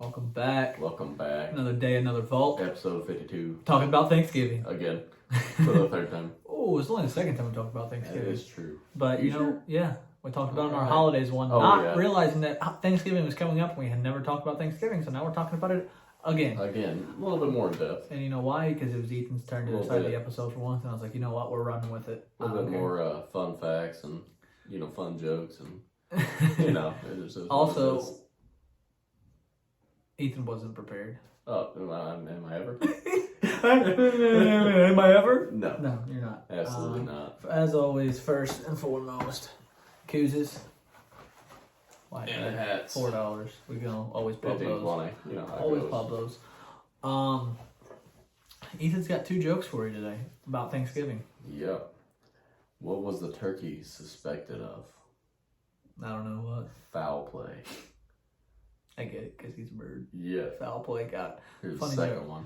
Welcome back. Welcome back. Another day, another vault. Episode 52. Talking about Thanksgiving. Again. For the third time. Oh, it's only the second time we talked about Thanksgiving. That is true. But, Sure? yeah, we talked about it in our Alright. holidays one, Oh, not yeah. realizing that Thanksgiving was coming up and we had never talked about Thanksgiving, so now we're talking about it again. Again, a little bit more in depth. And you know why? Because it was Ethan's turn to A little decide bit. the episode for once, and I was like, you know what, we're running with it. A little bit more fun facts and, fun jokes and, it just is what Also, it is. Ethan wasn't prepared. Oh, am I ever? Am I ever? No. No, you're not. Absolutely not. As always, first and foremost, Koozes. Like And the hats. $4. We gonna always pub 15, those. 20. You know how it Always goes. pub those. Ethan's got 2 jokes for you today about Thanksgiving. Yep. What was the turkey suspected of? I don't know what. Foul play. I get it because he's a bird. Yeah. Foul play got. Here's Funny the second joke. one.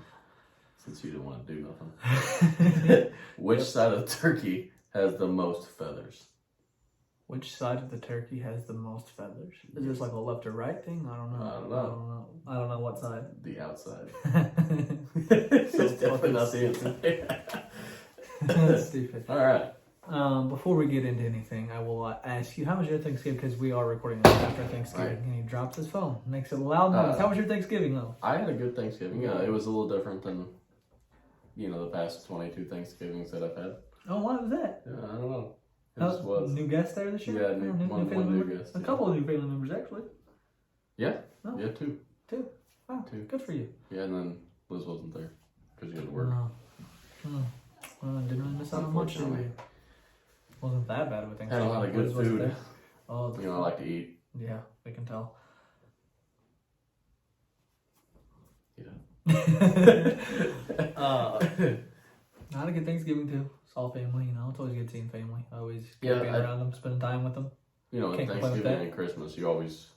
Since you didn't want to do nothing. Which Yep. side of the turkey has the most feathers? Which side of the turkey has the most feathers? Is this like a left or right thing? I don't know. I don't know. I don't know what side. The outside. So It's definitely not the inside. That's stupid. All right. Before we get into anything, I will ask you, how was your Thanksgiving? Because we are recording this after Thanksgiving. Right. And he drops his phone. Makes it a loud noise. How was your Thanksgiving, though? I had a good Thanksgiving. Yeah, it was a little different than, the past 22 Thanksgivings that I've had. Oh, what was that? Yeah, I don't know. It Oh, just was. New guest there this year? Yeah, one family new member? guest, A yeah. couple of new family members, actually. Yeah. Oh. Yeah, 2. 2. Wow, 2. good for you. Yeah, and then Liz wasn't there because she had to work. Well, I didn't really miss out on much, did we? Unfortunately. Wasn't that bad of a Had a Thanksgiving. lot of good Liz wasn't food. there. Oh, the I like to eat. Yeah, we can tell. Yeah. I had a good Thanksgiving too. Saw family, It's always good seeing family. I always Yeah, good being around them, spending time with them. With Can't complain with Thanksgiving that. and Christmas,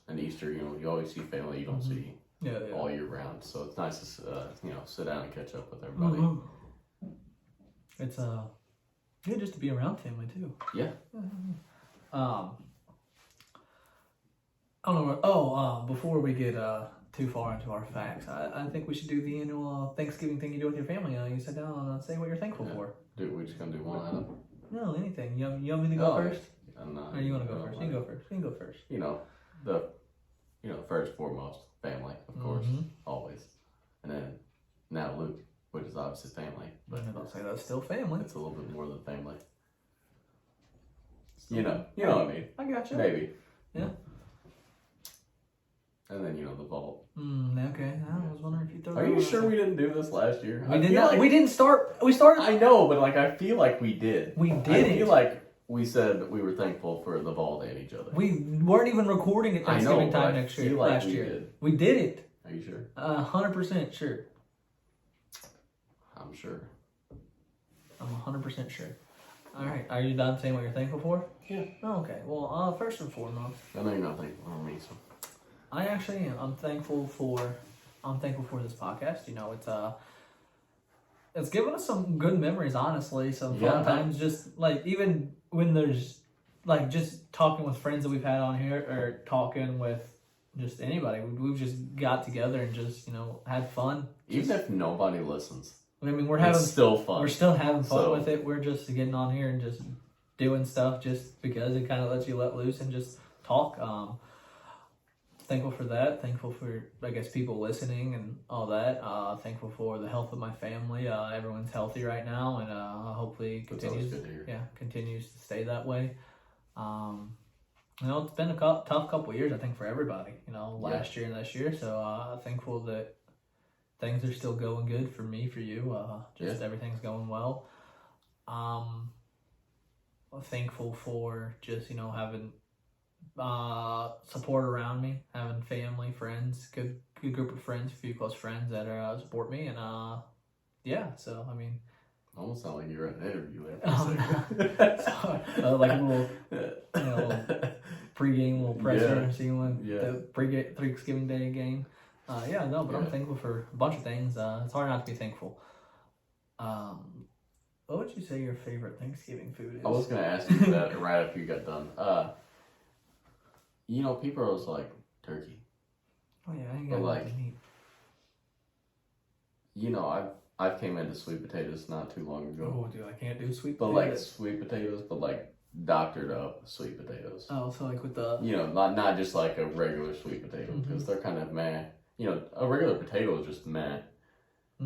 and Easter, you always see family you don't Mhm. see Yeah, all year round. So it's nice to, sit down and catch up with everybody. Mhm. It's good just to be around family too. Yeah. I don't know. Before we get too far into our facts, I think we should do the annual Thanksgiving thing you do with your family. You sit down and say what you're thankful Yeah. for. Dude, we're just gonna do one item. No, anything. You want me to go Oh, first? I'm not. Or you want to go first? You can go first. You can go first. The first foremost family, of course, Mhm. always, and then now Luke, which is obviously family, But I'll say that's still family. it's a little bit more than family. You know what I mean? I got you. Maybe. Yeah. And then the vault. Okay. I was wondering if you throw. Are that you one sure out we didn't do this last year? there. We I did feel not. like- We didn't start. We started. I know, but I feel like we did. We I didn't. feel like we said that we were thankful for the vault and each other. We weren't even recording at I know, Thanksgiving but time I next feel year. like Last we year, did. we did it. Are you sure? 100% sure. I'm sure. I'm 100% sure. All right. Are you done saying what you're thankful for? Yeah. Oh, okay. Well, first and foremost, I know you're not thankful for me, so. I actually am. I'm thankful for this podcast. It's given us some good memories, honestly. Some fun Yeah. times. Just like even when there's like just talking with friends that we've had on here, or talking with just anybody. We've just got together and just had fun. Even if nobody listens, I mean, we're still fun. We're still having fun So- with it. We're just getting on here and just doing stuff just because it kind of lets you let loose and just talk. Thankful for that. Thankful for, I guess, people listening and all that. Thankful for the health of my family. Everyone's healthy right now, and hopefully That's always continues. good to hear. Yeah, continues to stay that way. It's been a tough couple of years, I think, for everybody. Last year and this year. So thankful that things are still going good for me, for you. Everything's going well. Thankful for just having support around me, having family, friends, good group of friends, a few close friends that support me, and So I mean, Almost sound like you're at an interview there. like a little, pregame, little presser, Yeah. seeing when Yeah. the pre Thanksgiving Day game. I'm Yeah. thankful for a bunch of things. It's hard not to be thankful. What would you say your favorite Thanksgiving food is? I was gonna ask you that right after you got done. People are always like turkey. Oh yeah, I ain't But, got like, nothing to eat. You know, I've came into sweet potatoes not too long ago. Oh, dude, I can't do sweet But potatoes. like sweet potatoes, but like doctored up sweet potatoes. Oh, so like with the. You know, not just like a regular sweet potato because they're kind of meh. You know, a regular potato is just meh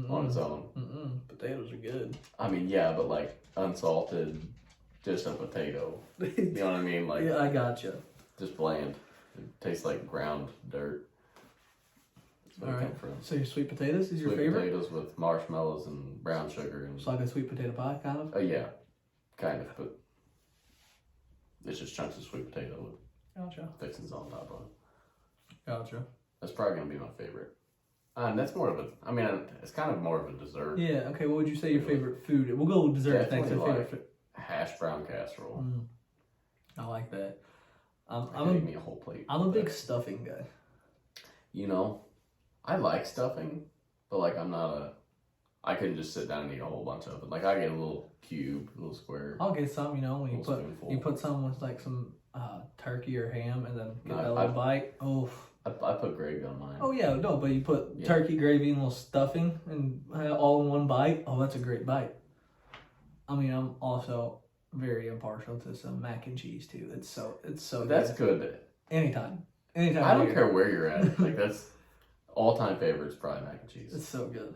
on its own. Potatoes are good. I mean, yeah, but like unsalted, just a potato. You know what I mean? Like, Yeah, I gotcha. just bland. It tastes like ground dirt. That's where All it right. come from. So your sweet potatoes is your Sweet favorite? potatoes with marshmallows and brown sugar and It's like a sweet potato pie, kind of. yeah, kind of, but it's just chunks of sweet potato with Gotcha. fixings on top of it. Gotcha. That's probably gonna be my favorite. And that's more of a. I mean, it's kind of more of a dessert. Yeah. Okay. What would you say your favorite food? We'll go with dessert next. Definitely Favorite like food. hash brown casserole. I like that. I I'm could a eat me a whole plate. I'm a of big that. stuffing guy. You know, I like stuffing, but like I'm not a. I couldn't just sit down and eat a whole bunch of it. Like I get a little cube, a little square. I'll get some. You know, when you Little put spoonful. you put some with like some turkey or ham, and then get No, that little bite. Oh. I put gravy on mine. Oh yeah, no, but you put turkey gravy and a little stuffing and all in one bite. Oh, that's a great bite. I mean, I'm also very impartial to some mac and cheese too. It's so That's good. good. Anytime I of don't year. care where you're at. Like that's all-time favorite is probably mac and cheese. It's so good.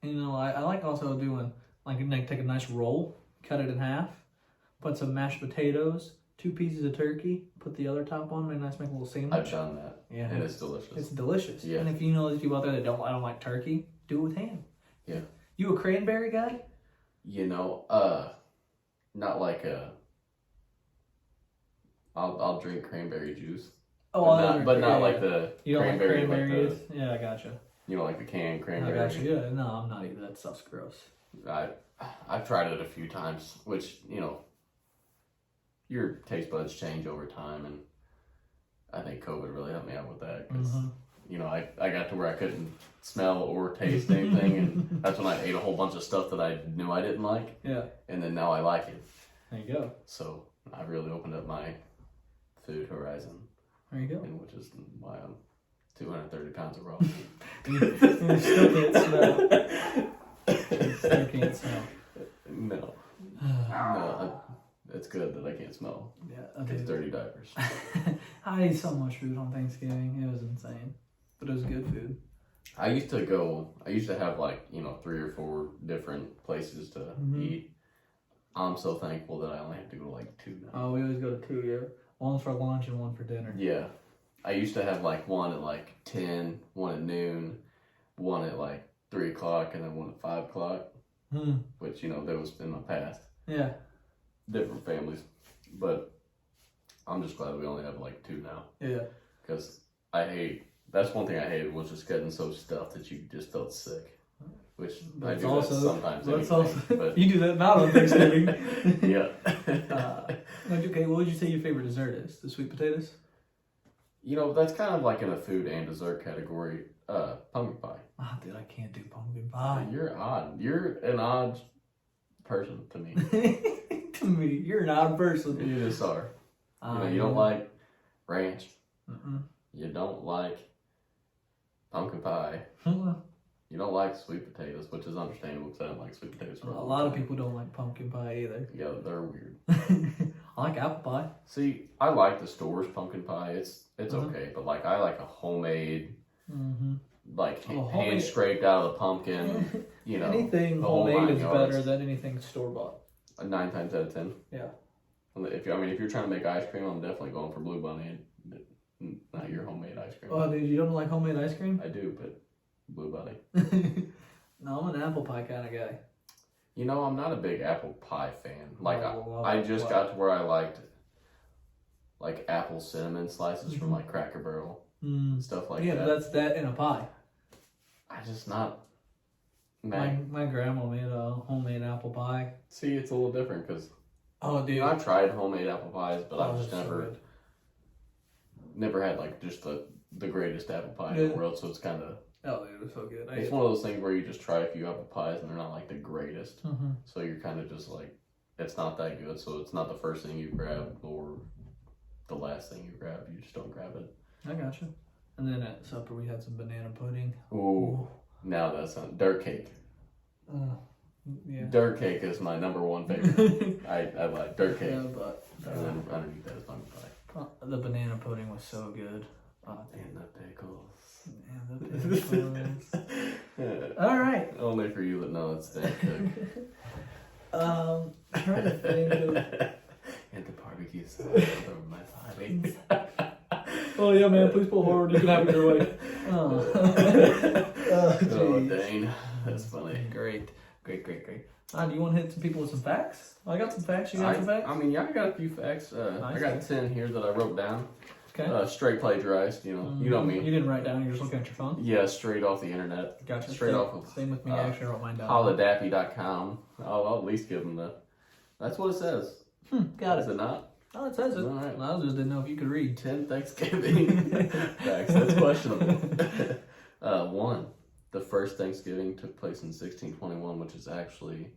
And, you know, I like also doing like take a nice roll, cut it in half, put some mashed potatoes, 2 pieces of turkey, put the other top on, make a little sandwich. I've done that. Yeah, And it's delicious. It's delicious. Yeah. And if you know these people out there that I don't like turkey, do it with ham. Yeah. You a cranberry guy? You know, not like a. I'll drink cranberry juice. Oh, but not like the you don't cranberry, like cranberries? like Yeah, I gotcha. you know, like the canned I cranberry. gotcha. Yeah, no, I'm not either. That stuff's gross. I've tried it a few times, which you know, your taste buds change over time, and I think COVID really helped me out with that because you know I got to where I couldn't smell or taste anything, and that's when I ate a whole bunch of stuff that I knew I didn't like. Yeah. And then now I like it. There you go. So I really opened up my food horizon, There you go. and which is why I'm 230 pounds of raw. You still can't smell. You still can't smell. No, it's good that I can't smell. Yeah, It's dirty diapers. I ate so much food on Thanksgiving. It was insane, but it was good food. I used to have like, you know, 3 or 4 different places to eat. I'm so thankful that I only have to go to like 2 now. Oh, we always go to 2, yeah. One for lunch and one for dinner. Yeah. I used to have like one at like 10, one at noon, one at like 3 o'clock, and then one at 5 o'clock, which, you know, that was in my past. Yeah. Different families. But I'm just glad we only have like 2 now. Yeah. Because that's one thing I hated was just getting so stuffed that you just felt sick. Which But I it's do also, that sometimes. That's anyway, also, but you do that not on Thanksgiving. yeah. Okay, what would you say your favorite dessert is? The sweet potatoes? You know, that's kind of like in a food and dessert category. Pumpkin pie. Ah, dude, I can't do pumpkin pie. You're odd. You're an odd person to me. To me, you're an odd person. You just are. You don't like ranch. Mm-mm. You don't like pumpkin pie. You don't like sweet potatoes, which is understandable because I don't like sweet potatoes. A lot of people don't like pumpkin pie either. Yeah, they're weird. I like apple pie. See, I like the store's pumpkin pie. It's okay, but like I like a homemade, like hand homemade- scraped out of the pumpkin. You know, Anything the whole homemade 9 is yards. better than anything store bought. 9 times out of 10. Yeah. If you're trying to make ice cream, I'm definitely going for Blue Bunny, not your homemade ice cream. Oh, dude, you don't like homemade ice cream? I do, but Blue Bunny. No, I'm an apple pie kind of guy. You know, I'm not a big apple pie fan. Like Oh, I just got to where I liked like apple cinnamon slices from like Cracker Barrel and stuff like Yeah, that. but that's that in a pie. I just not. Man, My grandma made a homemade apple pie. see, it's a little different because Oh, dude. I've tried homemade apple pies, but I've just that's so never had like just the greatest apple pie in Yeah. the world. So it's kind of Oh, dude, it was so good. it's one of those things where you just try a few apple pies and they're not like the greatest. Mm-hmm. So you're kind of just like, it's not that good. So it's not the first thing you grab or the last thing you grab. You just don't grab it. I gotcha. And then at supper we had some banana pudding. Ooh, now that's not dirt cake. Yeah. Dirt cake is my number one favorite. I like dirt cake. Yeah, but And then underneath that is pumpkin pie. the banana pudding was so good. And the pickles. And the pickles. All right. Only for you that know it's Dan Cook. Trying to think of... And the barbecue sauce over my body. Oh yeah, man! Please pull forward. You can have it your way. Oh, Dane, that's funny. Great. Do you want to hit some people with some facts? I got some facts. You got some facts? I mean, yeah, I got a few facts. I got 10 here that I wrote down. Okay. Straight plagiarized. You know me. You didn't write down. You're just looking at your phone. Yeah, straight off the internet. Gotcha. Straight off of. Same with me. I actually wrote mine down. Holodappy.com. I'll at least give them the. That's what it says. Got Is it. it not? Oh, it says it. All right. Well, I just didn't know if you could read. 10 Thanksgiving facts. That's questionable. 1. The first Thanksgiving took place in 1621, which is actually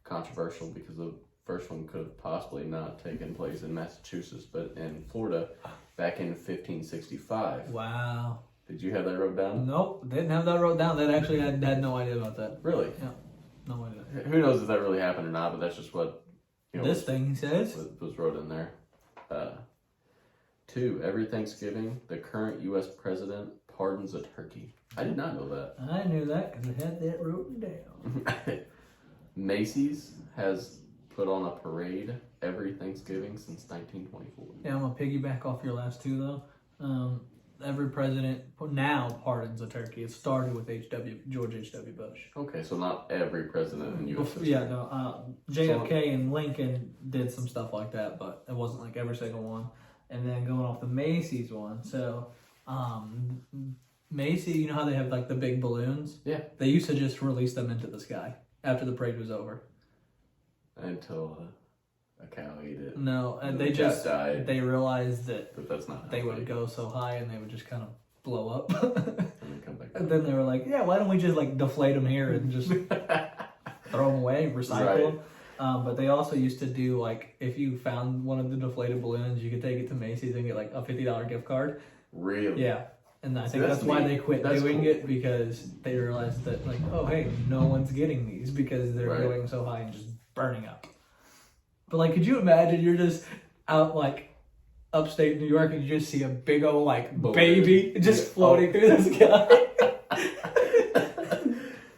controversial because the first one could have possibly not taken place in Massachusetts, but in Florida back in 1565. Wow. Did you have that wrote down? Nope, didn't have that wrote down. That actually had no idea about that. Really? Yeah, no idea. Who knows if that really happened or not, but that's just what This thing he says. was wrote in there. 2. Every Thanksgiving, the current U.S. president pardons a turkey. I did not know that. I knew that because I had that written down. Macy's has put on a parade every Thanksgiving since 1924. Yeah, I'm going to piggyback off your last two, though. Every president now pardons a turkey. It started with George H.W. Bush. Okay, so not every president in U.S. history. Yeah, no. JFK and Lincoln did some stuff like that, but it wasn't like every single one. And then going off the Macy's one, so Macy, you know how they have like the big balloons? Yeah. They used to just release them into the sky after the parade was over. Until a cow ate it. No, and they The cat just died. they realized that But that's not. they would go so high and they would just kind of blow up. And then come back. And then they were like, yeah, why don't we just like deflate them here and just throw them away, recycle Right. them? But they also used to do like, if you found one of the deflated balloons, you could take it to Macy's and get like a $50 gift card. Really? Yeah. And I think that's that's why neat. they quit That's doing cool. it, because they realized that like, oh hey, no one's getting these because they're Right. going so high and just burning up. But like, could you imagine you're just out like upstate New York and you just see a big old like Balloon. baby just Yeah. floating through the sky?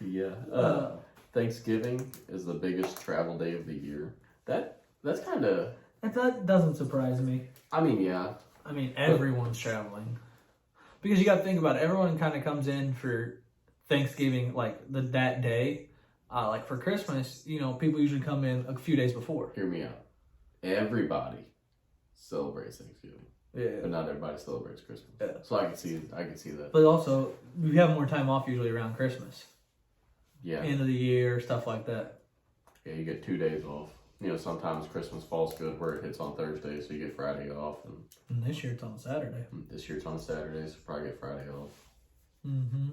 Yeah. Thanksgiving is the biggest travel day of the year. That's kind of. That doesn't surprise me. I mean, yeah. I mean, everyone's traveling. Because you got to think about it. Everyone kind of comes in for Thanksgiving, like that day. Like for Christmas, you know, people usually come in a few days before. Hear me out. Everybody celebrates Thanksgiving, Yeah. but not everybody celebrates Christmas. Yeah. So I can see that. But also, we have more time off usually around Christmas. Yeah. End of the year, stuff like that. Yeah, you get 2 days off. You know, sometimes Christmas falls good where it hits on Thursday, so you get Friday off. And this year it's on Saturday. And this year it's on Saturday, so probably get Friday off. Mm-hmm.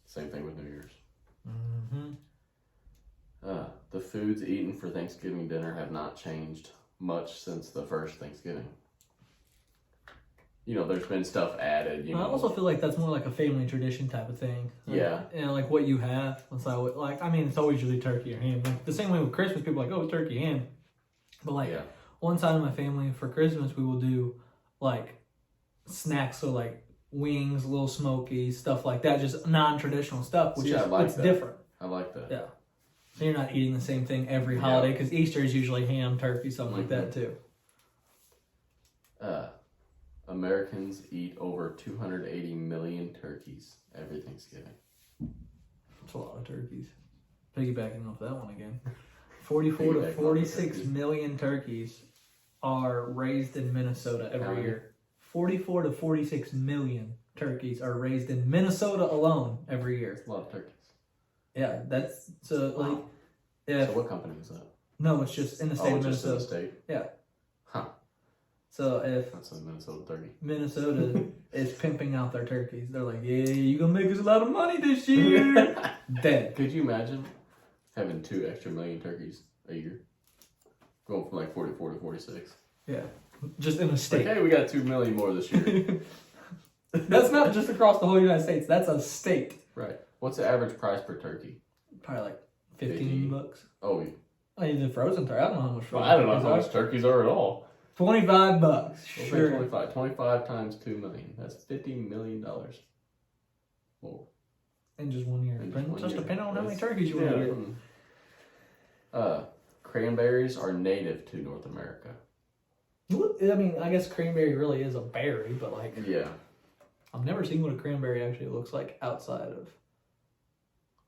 Same thing with New Year's. Mm-hmm. The foods eaten for Thanksgiving dinner have not changed much since the first Thanksgiving. You know, there's been stuff added. You I know, also feel like that's more like a family tradition type of thing. Like, Yeah. And like what you have. So like, I mean, it's always usually turkey or ham. Like the same way with Christmas, people are like, oh, it's turkey ham. But like yeah, one side of my family for Christmas, we will do like snacks, so like wings, little smoky stuff like that, just non-traditional stuff, which See, is I like it's that. different. I like that. Yeah. So you're not eating the same thing every Yeah. holiday, because Easter is usually ham, turkey, something like that too. Americans eat over 280 million turkeys every Thanksgiving. That's a lot of turkeys. Piggybacking off that one again. 44 to Piggybacking off the 46 turkey. million turkeys are raised in Minnesota How every many? year. 44 to 46 million turkeys are raised in Minnesota alone every year. That's a lot of turkeys. Yeah, that's so like, Wow. yeah. So what company is that? No, it's just in the state of just in the Minnesota. state? Yeah. Huh. So if That's a Minnesota turkey. Minnesota is pimping out their turkeys, they're like, yeah, you gonna make us a lot of money this year. Dead. Could you imagine having 2 extra million turkeys a year? Going from like 44 to 46. Yeah. Just in a Like, state. hey, we got 2 million more this year. That's not just across the whole United States. That's a state. Right. What's the average price per turkey? Probably like 15 bucks. Oh, I mean, the frozen turkey. I don't know how much well, frozen I don't know turkeys how are. much turkeys are at all. $25. We'll Sure. pay 25. 25 times 2 million. That's $50 million. Whoa. In just 1 year. In just 1 Just year. depending on how many That's- turkeys you want to get. Cranberries are native to North America. I mean, I guess cranberry really is a berry, but like, Yeah. I've never seen what a cranberry actually looks like outside of.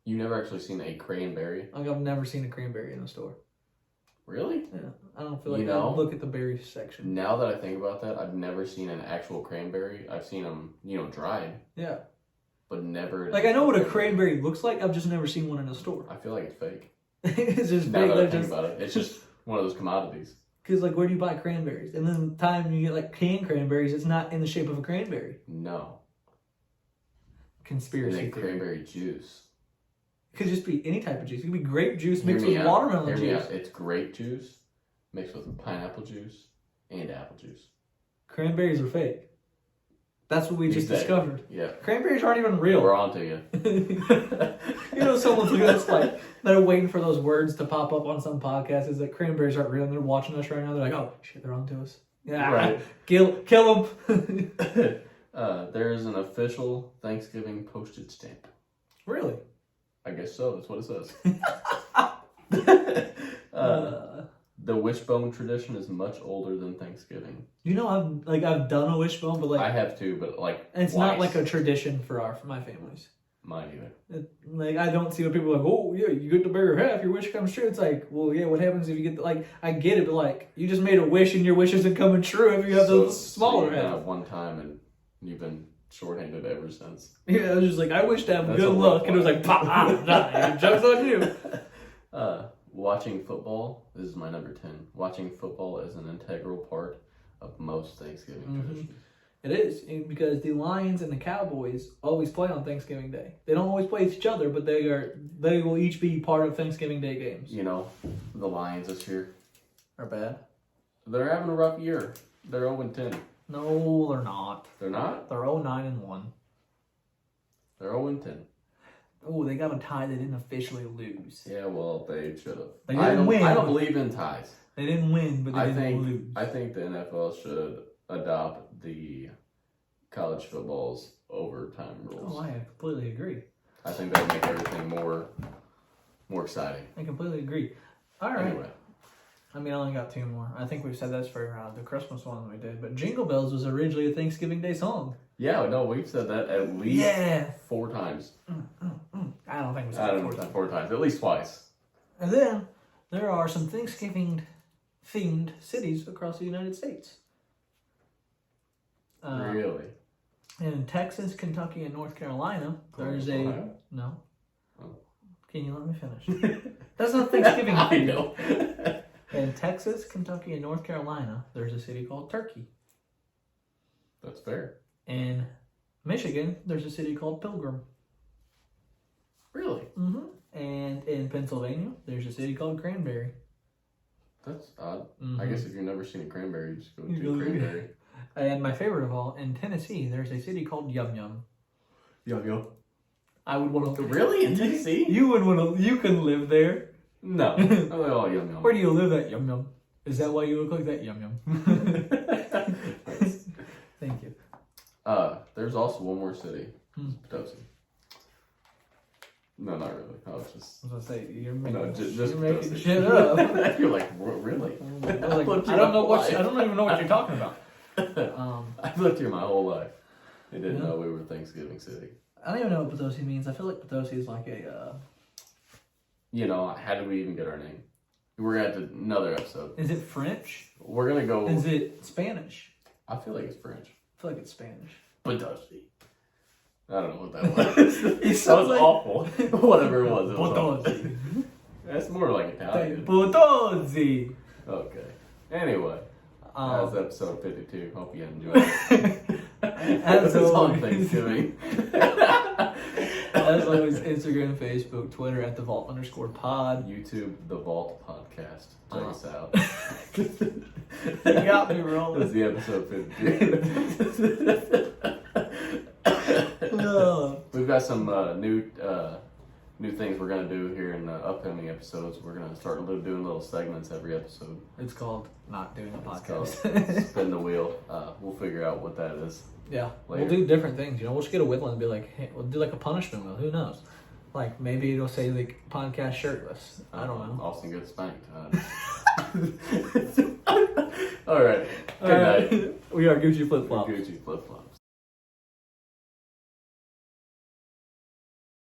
You never actually seen a cranberry? Like, I've never seen a cranberry in a store. Really? Yeah, I don't feel like You know? I look at the berry section. Now that I think about that, I've never seen an actual cranberry. I've seen them, dried, Yeah, but never. like I know what a cranberry looks like. I've just never seen one in a store. I feel like it's fake. It's just Now fake. that I Like, think just about it, it's just one of those commodities. because like, where do you buy cranberries? And then the time you get like canned cranberries, it's not in the shape of a cranberry. No. And Conspiracy then theory. cranberry juice. It could just be any type of juice. It could be grape juice Hear mixed me with out. watermelon Hear me juice. out. It's grape juice mixed with pineapple juice and apple juice. Cranberries are fake. That's what we just Exactly. discovered. Yeah. Cranberries aren't even real. We're on to you. You know, someone's looking at us like they're waiting for those words to pop up on some podcast. Is that cranberries aren't real? And they're watching us right now. They're like, "Oh shit, they're on to us." Yeah, Right. kill them. There is an official Thanksgiving postage stamp. Really? I guess so. That's what it says. The wishbone tradition is much older than Thanksgiving. You know, I've done a wishbone, but like I have too, but like it's twice. not like a tradition for my families. Mine either. Like I don't see what people are like. Oh yeah, you get to bury your half, your wish comes true. It's like, well yeah, what happens if you get like? I get it, but like you just made a wish and your wish isn't coming true if you have the smaller so half. have one time and you've been shorthanded ever since. Yeah, I was just like, I wish to have That's good a luck, rough and it was one. like, pop, joke's on you. Watching football, this is my number 10. Watching football is an integral part of most Thanksgiving traditions. It is, and because the Lions and the Cowboys always play on Thanksgiving Day. They don't always play each other, but they will each be part of Thanksgiving Day games. You know, the Lions this year, Are bad? they're having a rough year. They're 0-10. No, they're not. They're not? They're 0-9-1. They're 0-10. Oh, they got a tie they didn't officially lose. Yeah, well, they should have. They didn't win. I don't believe in ties. They didn't win, but they didn't lose. I think the NFL should adopt the college football's overtime rules. Oh, I completely agree. I think that would make everything more exciting. I completely agree. All right. Anyway, I mean, I only got two more. I think we've said this for the Christmas one we did, but Jingle Bells was originally a Thanksgiving Day song. yeah, no, we've said that at least Yeah. 4 times. I don't think we I said it don't four know, times. 4 times, at least twice. And then there are some Thanksgiving themed cities across the United States. Really? In Texas, Kentucky, and North Carolina, there's a Ohio? no. Oh. Can you let me finish? That's not Thanksgiving. I know. In Texas, Kentucky, and North Carolina, there's a city called Turkey. That's fair. In Michigan, there's a city called Pilgrim. Really? And in Pennsylvania, there's a city called Cranberry. That's odd. I guess if you've never seen a cranberry, you just go You to go- cranberry. And my favorite of all, in Tennessee, there's a city called Yum Yum. Yo. I would want to. Really? In Tennessee? You would want to. You can live there. No. Oh, yum yum. Where do you live at Yum Yum? Is that why you look like that? Yum Yum. Thank you. There's also one more city. Hmm. Potosi. No, not really. I was just. I was gonna say you're making, No, just you're making Potosi. shit up. You're like, really? I was like, I don't know what. I don't even know what you're talking about. I've lived here my whole life. I didn't Yeah. know we were Thanksgiving City. I don't even know what Potosi means. I feel like Potosi is like a. You know, how did we even get our name? We're gonna have to another episode. Is it French? We're gonna go. Is it Spanish? I feel like it's French. I feel like it's Spanish. Potosi. I don't know what that was. It That was sounds like- awful. Whatever it was. It was awful. Potosi. That's more like Italian. Potosi. Okay. Anyway, that was episode 52. Hope you enjoyed it. As It's on always. Thanksgiving. As always, Instagram, Facebook, Twitter at @thevault_pod. YouTube, The Vault Podcast. Check us out. You got me rolling. This is the episode 52. got some new things we're gonna do here in the upcoming episodes. We're gonna start doing little segments every episode. It's called Not Doing a It's called Podcast. Spin the Wheel. We'll figure out what that is. Yeah, later. we'll do different things. We'll just get a whistle and be like, hey, we'll do like a punishment wheel. Who knows? Like maybe it'll say like podcast shirtless. I don't know. Austin gets spanked. All right. Good night. We are Gucci Flip Flops. Gucci flip flops.